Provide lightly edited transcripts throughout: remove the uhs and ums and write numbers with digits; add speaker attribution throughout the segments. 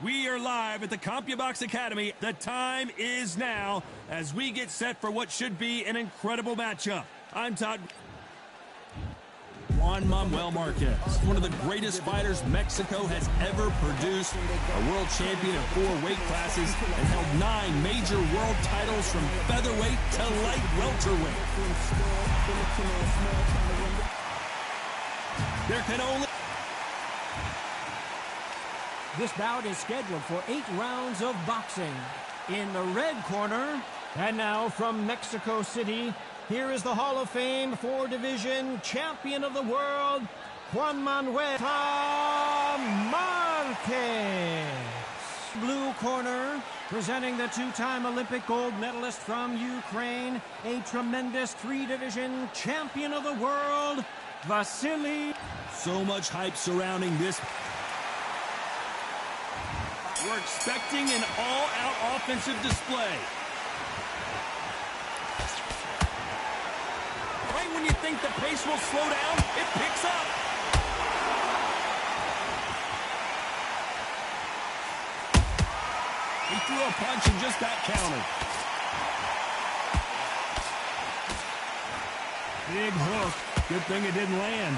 Speaker 1: We are live at the CompuBox Academy. The time is now as we get set for what should be an incredible matchup. I'm Todd. Juan Manuel Marquez, one of the greatest fighters Mexico has ever produced, a world champion in 4 weight classes, and held 9 major world titles from featherweight to light welterweight. There can only...
Speaker 2: This bout is scheduled for 8 rounds of boxing. In the red corner, and now from Mexico City, here is the Hall of Fame 4 division champion of the world, Juan Manuel Marquez. Blue corner, presenting the 2-time Olympic gold medalist from Ukraine, a tremendous 3 division champion of the world, Vasily.
Speaker 1: So much hype surrounding this. We're expecting an all-out offensive display. Right when you think the pace will slow down, it picks up. He threw a punch and just got countered. Big hook. Good thing it didn't land.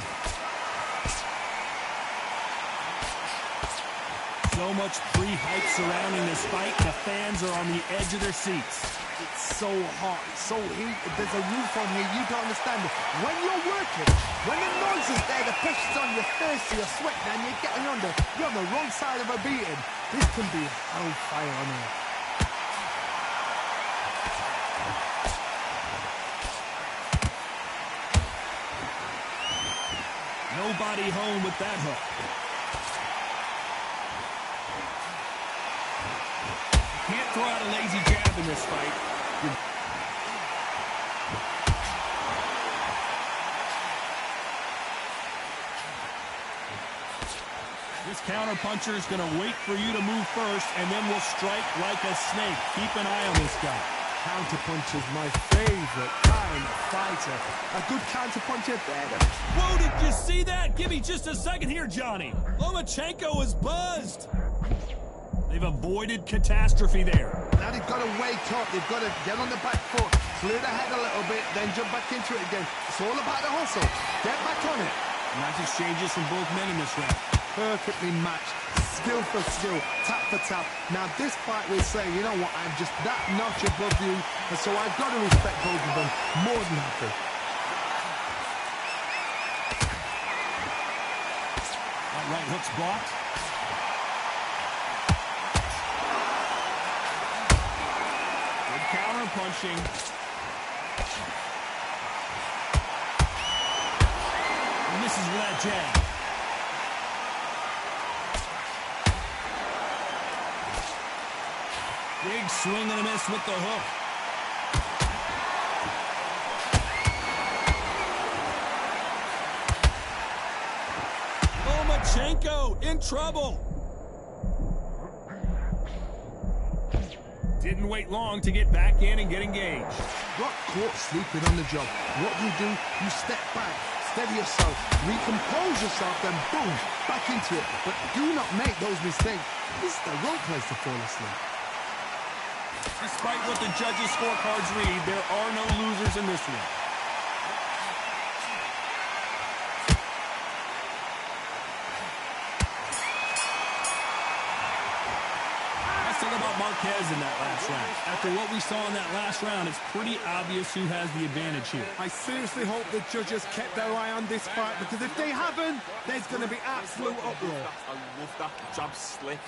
Speaker 1: So much pre-hype surrounding this fight. The fans are on the edge of their seats.
Speaker 3: It's so hot, it's so heated. There's a roof on here, you don't understand it. When you're working, when the noise is there, the pressure's on your face, you're sweating, and you're getting you're on the wrong side of a beating. This can be hellfire on here.
Speaker 1: Nobody home with that hook. Can't throw out a lazy jab in this fight. This counter-puncher is going to wait for you to move first, and then will strike like a snake. Keep an eye on this guy.
Speaker 3: Counter-punch is my favorite kind of fighter. A good counter-puncher there.
Speaker 1: Whoa, did you see that? Give me just a second here, Johnny. Lomachenko is buzzed. They've avoided catastrophe there.
Speaker 3: Now they've got to wake up. They've got to get on the back foot, clear the head a little bit, then jump back into it again. It's all about the hustle. Get back on it.
Speaker 1: Nice exchanges from both men in this round.
Speaker 3: Perfectly matched. Skill for skill. Tap for tap. Now this fight will say, you know what, I'm just that notch above you, and so I've got to respect both of them. More than happy.
Speaker 1: That right hook's blocked. Counter punching. And misses with that jab. Big swing and a miss with the hook. Lomachenko in trouble. Didn't wait long to get back in and get engaged.
Speaker 3: Got caught sleeping on the job. What do? You step back, steady yourself, recompose yourself, then boom, back into it. But do not make those mistakes. This is the wrong place to fall asleep.
Speaker 1: Despite what the judges' scorecards read, there are no losers in this one. About Marquez in that last round. After what we saw in that last round, it's pretty obvious who has the advantage here.
Speaker 3: I seriously hope the judges kept their eye on this fight, because if they haven't, there's going to be absolute uproar.
Speaker 4: I love that jab slick.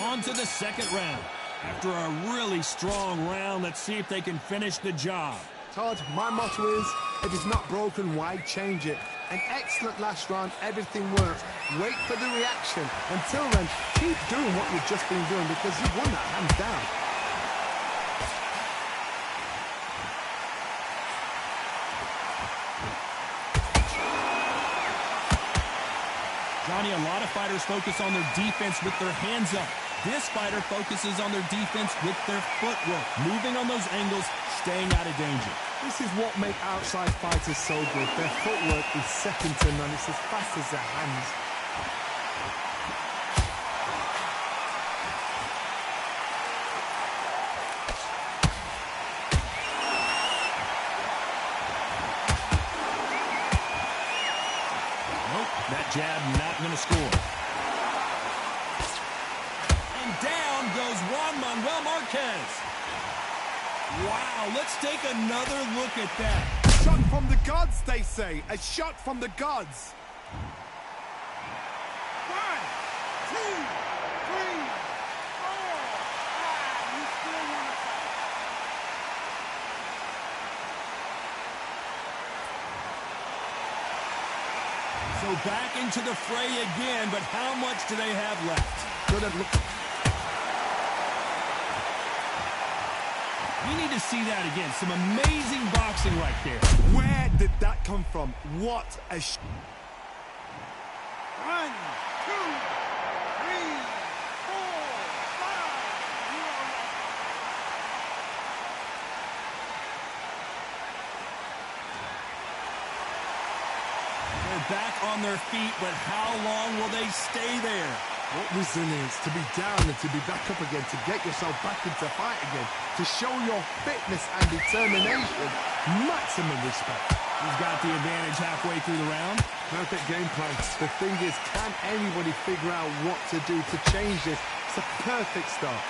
Speaker 1: On to the second round. After a really strong round, let's see if they can finish the job.
Speaker 3: Todd, my motto is, if it's not broken, why change it? An excellent last round, everything works. Wait for the reaction. Until then, keep doing what you've just been doing, because you've won that hands down.
Speaker 1: Johnny, a lot of fighters focus on their defense with their hands up. This fighter focuses on their defense with their footwork, moving on those angles, staying out of danger.
Speaker 3: This is what makes outside fighters so good. Their footwork is second to none. It's as fast as their hands.
Speaker 1: Nope, that jab not going to score. And down goes Juan Manuel Marquez. Wow, let's take another look at that.
Speaker 3: Shot from the gods, they say. A shot from the gods. 1, 2, 3, 4, 5. You still want to fight.
Speaker 1: So back into the fray again, but how much do they have left?
Speaker 3: Good at look.
Speaker 1: We need to see that again. Some amazing boxing right there.
Speaker 3: Where did that come from? What a 1, 2, 3, 4, 5.
Speaker 1: They're back on their feet, but how long will they stay there?
Speaker 3: What resilience to be down and to be back up again, to get yourself back into fight again, to show your fitness and determination. Maximum respect.
Speaker 1: He's got the advantage halfway through the round.
Speaker 3: Perfect game plan. The thing is, can anybody figure out what to do to change this? It's a perfect start.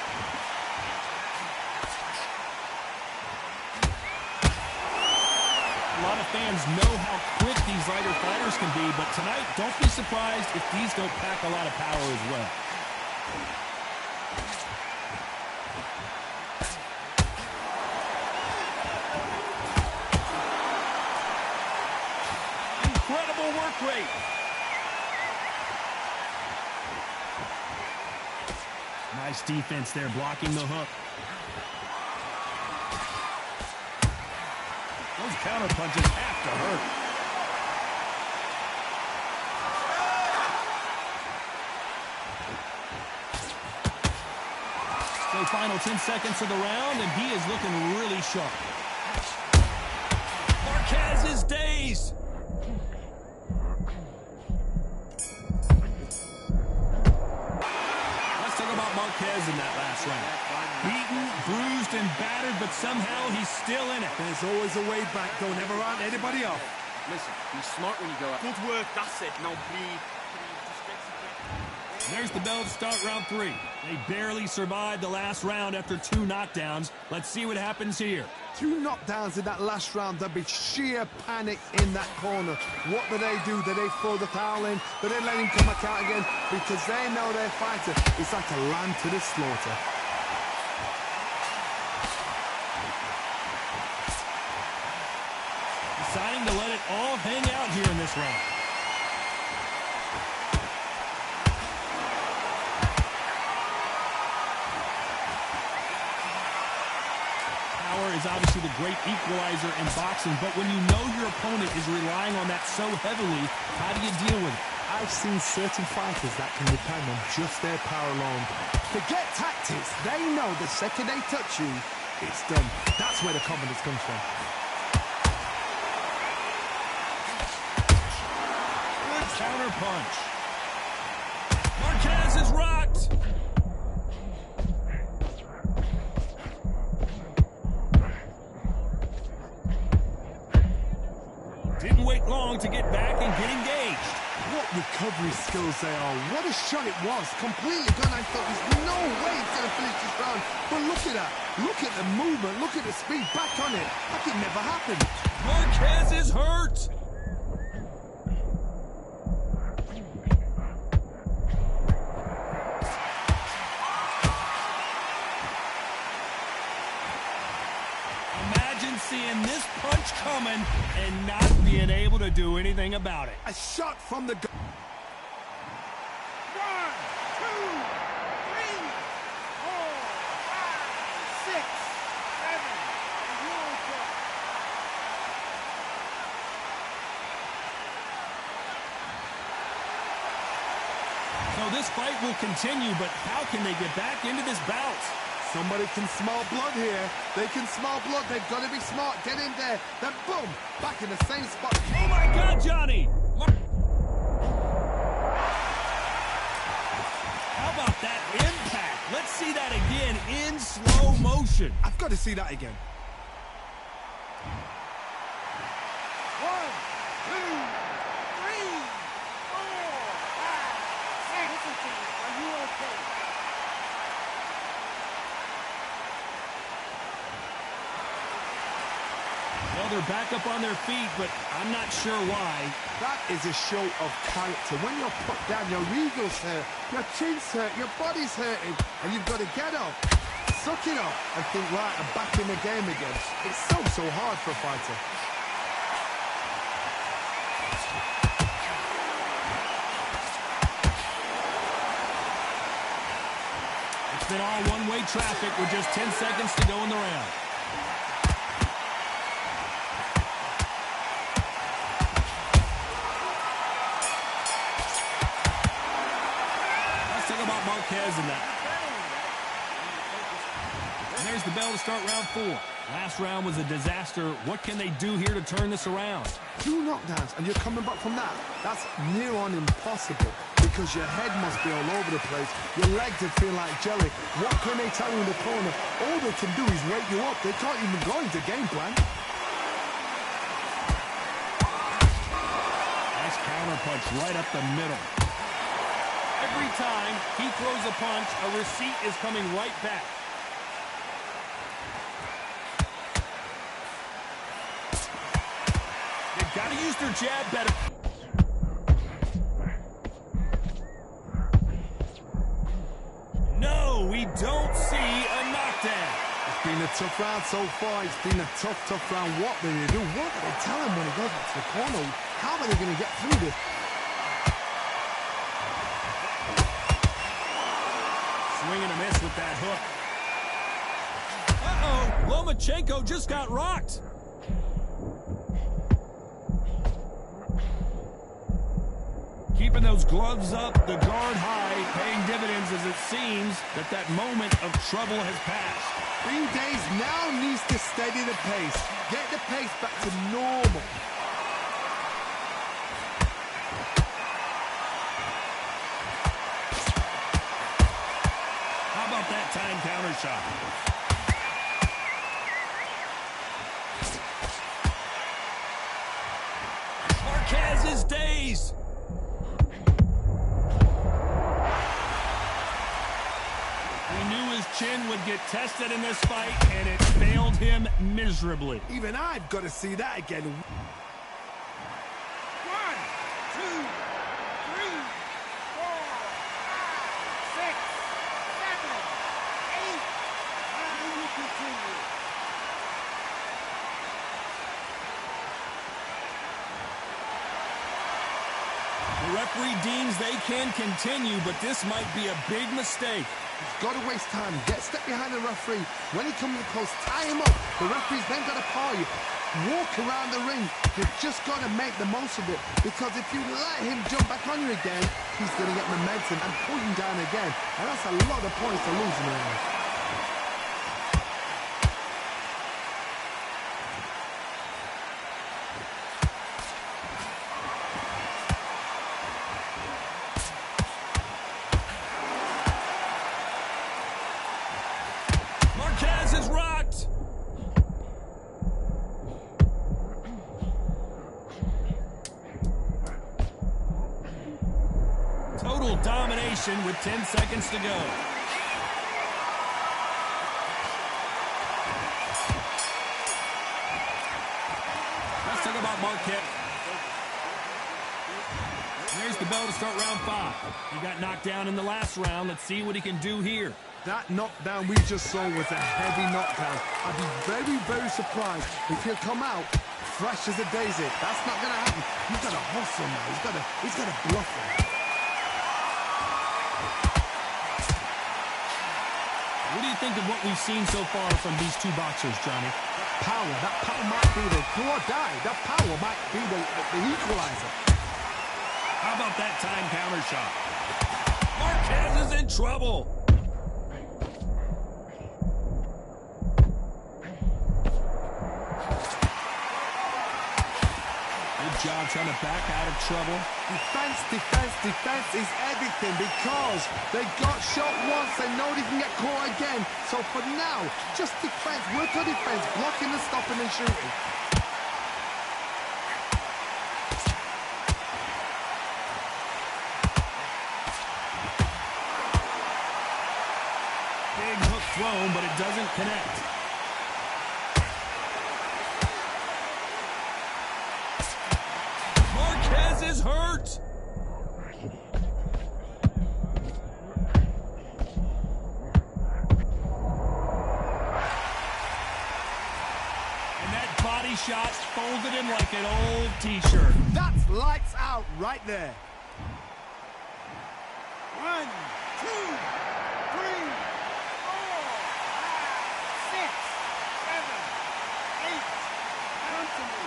Speaker 1: A lot of fans know how quick these lighter fighters can be, but tonight, don't be surprised if these don't pack a lot of power as well. Incredible work rate. Nice defense there, blocking the hook. Those counter punches have to hurt. So final 10 seconds of the round, and he is looking really sharp. Marquez is dazed. Let's talk about Marquez in that last round. Beaten, bruised, and battered, but somehow he's still in it.
Speaker 3: There's always a way back. Don't ever round anybody off.
Speaker 4: Listen, be smart when you go out. Good work, that's it. Now breathe.
Speaker 1: There's the bell to start round 3. They barely survived the last round after 2 knockdowns. Let's see what happens here.
Speaker 3: 2 knockdowns in that last round. There'll be sheer panic in that corner. What do? Do they throw the towel in? Do they let him come back out again? Because they know their fighter is like a lamb to the slaughter.
Speaker 1: Deciding to let it all hang out here in this round. Power is obviously the great equalizer in boxing, but when you know your opponent is relying on that so heavily, how do you deal with it?
Speaker 3: I've seen certain fighters that can depend on just their power alone. Forget tactics. They know the second they touch you, it's done. That's where the confidence comes from.
Speaker 1: Good counter punch. Marquez is rocked. Didn't wait long to get back and get engaged.
Speaker 3: What recovery skills they are. What a shot it was. Completely gone. I thought there's no way he's going to finish this round. But look at that. Look at the movement. Look at the speed. Back on it. Like it never happened.
Speaker 1: Marquez is hurt. Imagine seeing this punch coming and not being able to do anything about it.
Speaker 3: A shot from the... 1, 2, 3, 4, 5, 6, 7,
Speaker 1: know, this fight will continue, but how can they get back into this bout?
Speaker 3: Somebody can smell blood here. They can smell blood. They've got to be smart. Get in there. Then boom, back in the same spot.
Speaker 1: Oh my God, Johnny! How about that impact? Let's see that again in slow motion.
Speaker 3: I've got to see that again.
Speaker 5: 1, 2, 3, 4, 5, 6. Listen to me. Are you okay?
Speaker 1: Well, they're back up on their feet, but I'm not sure why.
Speaker 3: That is a show of character. When you're put down, your ego's hurt, your chin's hurt, your body's hurting, and you've got to get up, suck it up, and think, right, I'm back in the game again. It's so hard for a fighter.
Speaker 1: It's been all one-way traffic with just 10 seconds to go in the round. Marquez in that. And there's the bell to start round 4. Last round was a disaster. What can they do here to turn this around?
Speaker 3: 2 knockdowns, and you're coming back from that. That's near on impossible, because your head must be all over the place. Your legs would feel like jelly. What can they tell you in the corner? All they can do is wake you up. They can't even go into game plan.
Speaker 1: Nice counter punch right up the middle. Every time he throws a punch, a receipt is coming right back. They've got to use their jab better. No, we don't see a knockdown.
Speaker 3: It's been a tough round so far. It's been a tough round. What do they do? What do they tell him when he goes back to the corner? How are they going to get through this?
Speaker 1: Swing and a miss with that hook. Uh-oh, Lomachenko just got rocked. Keeping those gloves up, the guard high, paying dividends as it seems that moment of trouble has passed.
Speaker 3: Benavidez now needs to steady the pace. Get the pace back to normal.
Speaker 1: That time counter shot. Marquez is dazed. We knew his chin would get tested in this fight, and it failed him miserably.
Speaker 3: Even I've got to see that again.
Speaker 5: 1, 2, 3, 4, 5, 6, 7, 8. How do you continue?
Speaker 1: The referee deems they can continue, but this might be a big mistake.
Speaker 3: He's got to waste time. Get step behind the referee. When he comes close, tie him up. The referee's then got to paw you. Walk around the ring. You've just got to make the most of it. Because if you let him jump back on you again, he's going to get momentum and pull you down again. And that's a lot of points to lose in the round.
Speaker 1: Marquez is rocked. Total domination with 10 seconds to go. Let's talk about Marquez. There's the bell to start round 5. He got knocked down in the last round. Let's see what he can do here.
Speaker 3: That knockdown we just saw was a heavy knockdown. I'd be very, very surprised if he'll come out fresh as a daisy. That's not going to happen. He's got to hustle now. He's got to bluff him.
Speaker 1: What do you think of what we've seen so far from these two boxers, Johnny?
Speaker 3: That power might be the do or die. That power might be the equalizer.
Speaker 1: How about that time counter shot? Marquez is in trouble. Good job trying to back out of trouble.
Speaker 3: Defense, defense, defense is everything because they got shot once. They know they can get caught again. So for now, just defense, work on defense, blocking and stopping and shooting.
Speaker 1: Big hook thrown, but it doesn't connect. Marquez is hurt. And that body shot folded him like an old t-shirt.
Speaker 3: That's lights out right there.
Speaker 5: 1, 2, 3, 4, 5, 6, 7, 8. Come to me.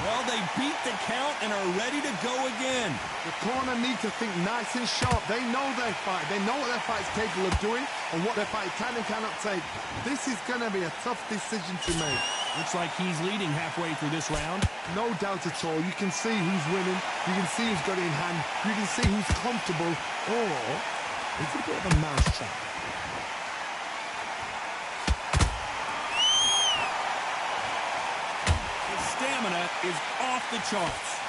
Speaker 1: Well, they beat the count and are ready to go again.
Speaker 3: The corner need to think nice and sharp. They know their fight. They know what their fight's capable of doing and what their fight can and cannot take. This is going to be a tough decision to make.
Speaker 1: Looks like he's leading halfway through this round.
Speaker 3: No doubt at all. You can see who's winning. You can see who's got it in hand. You can see who's comfortable. Or it's a bit of a mousetrap.
Speaker 1: His stamina is off the charts.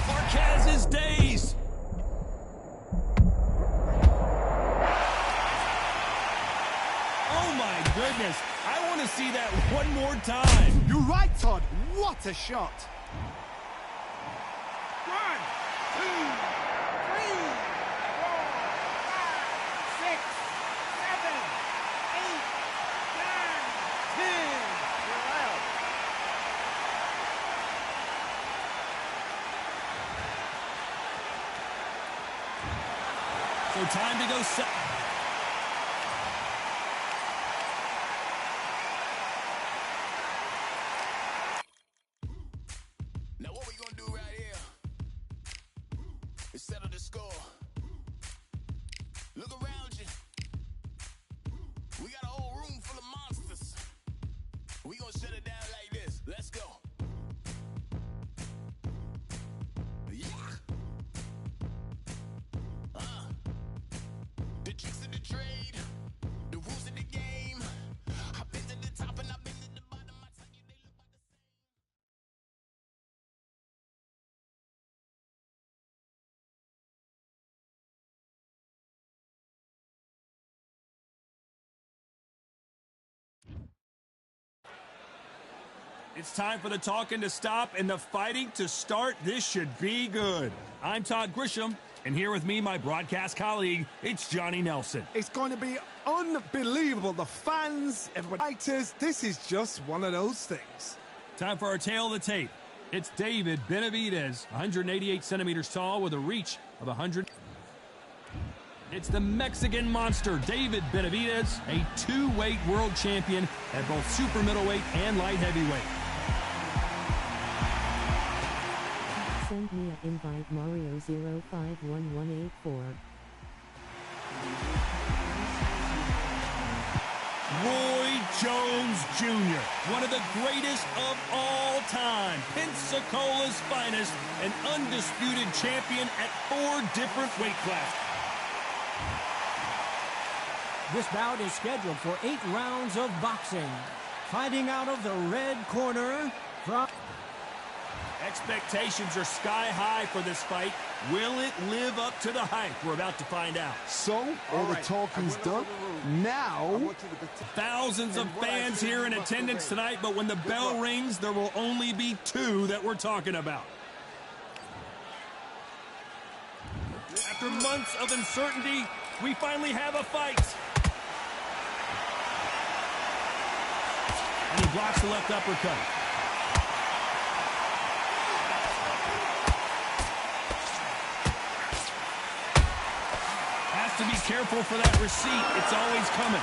Speaker 1: Marquez is dazed. Oh my goodness. I want to see that one more time.
Speaker 3: You're right, Todd. What a shot.
Speaker 5: 1, 2, 3, 4, 5, 6, 7, 8, 9, 10. You're out.
Speaker 1: So time to go set.
Speaker 6: Now what we gonna do right here is settle the score. Look around you. We got a whole room full of monsters. We gonna shut it down like this. Let's go. Yeah. The tricks of the trade, the rules of the game. I've been to the top and I've been to the bottom. I tell you they look about the same.
Speaker 1: It's time for the talking to stop and the fighting to start. This should be good. I'm Todd Grisham, and here with me, my broadcast colleague, it's Johnny Nelson.
Speaker 3: It's going to be unbelievable. The fans, everybody, fighters, this is just one of those things.
Speaker 1: Time for our tail of the tape. It's David Benavidez, 188 centimeters tall with a reach of 100. It's the Mexican monster, David Benavidez, a two-weight world champion at both super middleweight and light heavyweight.
Speaker 7: Send me an invite, Mario 051184.
Speaker 1: Roy Jones Jr., one of the greatest of all time, Pensacola's finest, an undisputed champion at 4 different weight classes.
Speaker 2: This bout is scheduled for 8 rounds of boxing. Fighting out of the red corner from...
Speaker 1: Expectations are sky high for this fight. Will it live up to the hype? We're about to find out.
Speaker 3: So, all the talking's done. Now,
Speaker 1: Thousands of fans here in attendance tonight, but when the bell rings, there will only be 2 that we're talking about. After months of uncertainty, we finally have a fight. And he blocks the left uppercut. Has to be careful for that receipt. It's always coming.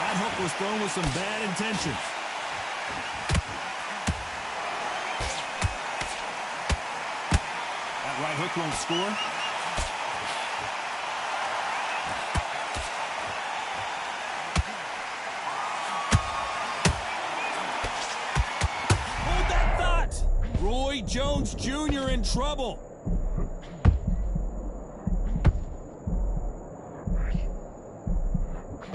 Speaker 1: That hook was thrown with some bad intentions. That right hook won't score. Hold that thought! Roy Jones Jr. in trouble.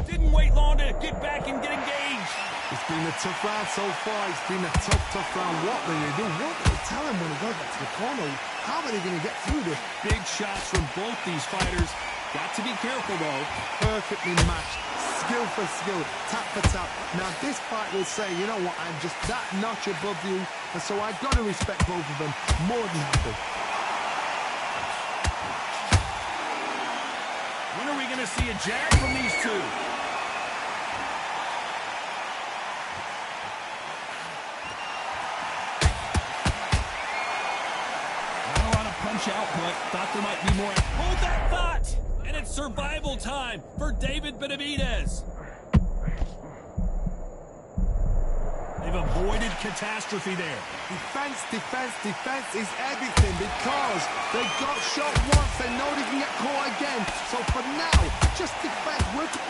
Speaker 1: Didn't wait long to get back and get engaged.
Speaker 3: It's been a tough round so far. It's been a tough round. What will you do? What will they tell him when he goes back to the corner? How are they going to get through this?
Speaker 1: Big shots from both these fighters. Got to be careful, though.
Speaker 3: Perfectly matched. Skill for skill. Tap for tap. Now, this fight will say, you know what, I'm just that notch above you. And so I've got to respect both of them more than happy.
Speaker 1: When are we going to see a jab from these two? Not a lot of punch output. Thought there might be more. Hold that thought! And it's survival time for David Benavidez. They've avoided catastrophe there.
Speaker 3: Defense, defense, defense is everything because they got shot once. They know they can get caught again. So for now, just defense.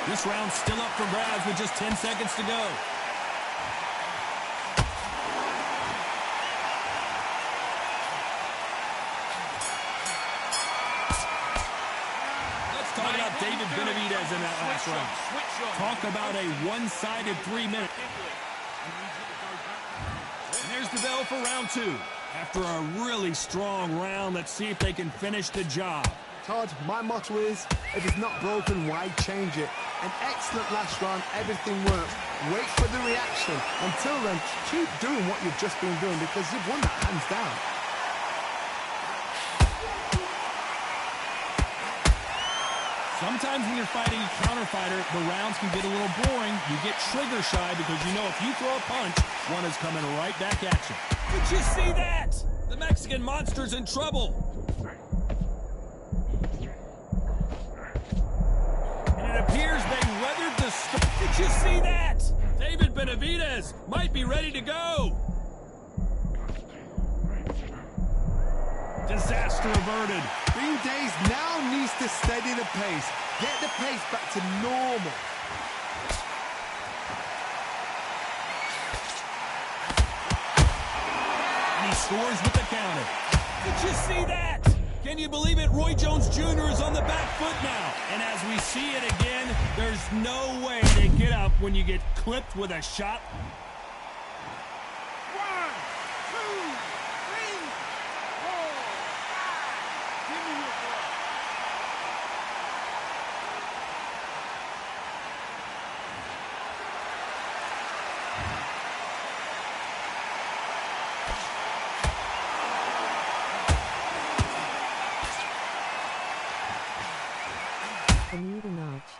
Speaker 1: This round's still up for grabs with just 10 seconds to go. Let's talk about David Benavidez in that last round. Talk about a one-sided 3 minute. And there's the bell for round two. After a really strong round, let's see if they can finish the job.
Speaker 3: Todd, my motto is, if it's not broken, why change it? An excellent last round, everything works. Wait for the reaction. Until then, keep doing what you've just been doing because you've won that hands down.
Speaker 1: Sometimes when you're fighting a counter fighter, the rounds can get a little boring. You get trigger shy because you know if you throw a punch, one is coming right back at you. Did you see that? The Mexican monster's in trouble. And it appears they weathered the storm. Did you see that? David Benavidez might be ready to go. Disaster averted.
Speaker 3: Benavidez now needs to steady the pace. Get the pace back to normal.
Speaker 1: And he scores with the counter. Did you see that? Can you believe it? Roy Jones Jr. is on the back foot now. And as we see it again, there's no way to get up when you get clipped with a shot.
Speaker 5: 1, 2, 3, 4, 5. Give me your blood.
Speaker 7: I need a notch.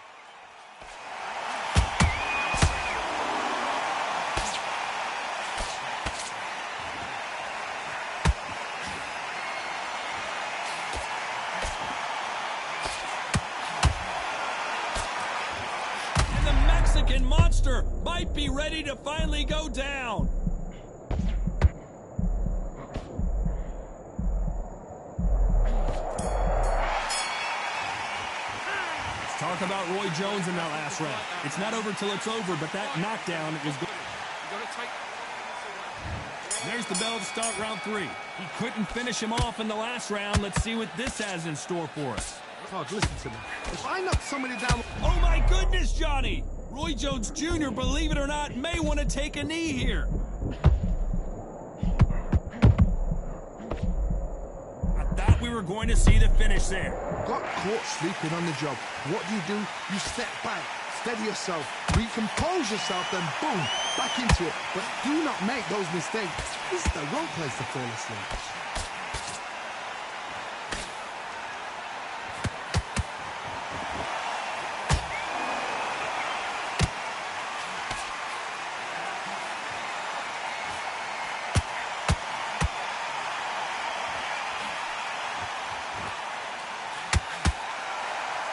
Speaker 1: And the Mexican monster might be ready to finally go down. Talk about Roy Jones in that last round. It's not over till it's over, but that knockdown is good. There's the bell to start round three. He couldn't finish him off in the last round. Let's see what this has in store for us.
Speaker 3: Todd, listen to me. If I knock somebody down...
Speaker 1: Oh my goodness, Johnny! Roy Jones Jr., believe it or not, may want to take a knee here. I thought we were going to see the finish there.
Speaker 3: Got caught sleeping on the job. What do? You step back, steady yourself, recompose yourself, then boom, back into it. But do not make those mistakes. This is the wrong place to fall asleep.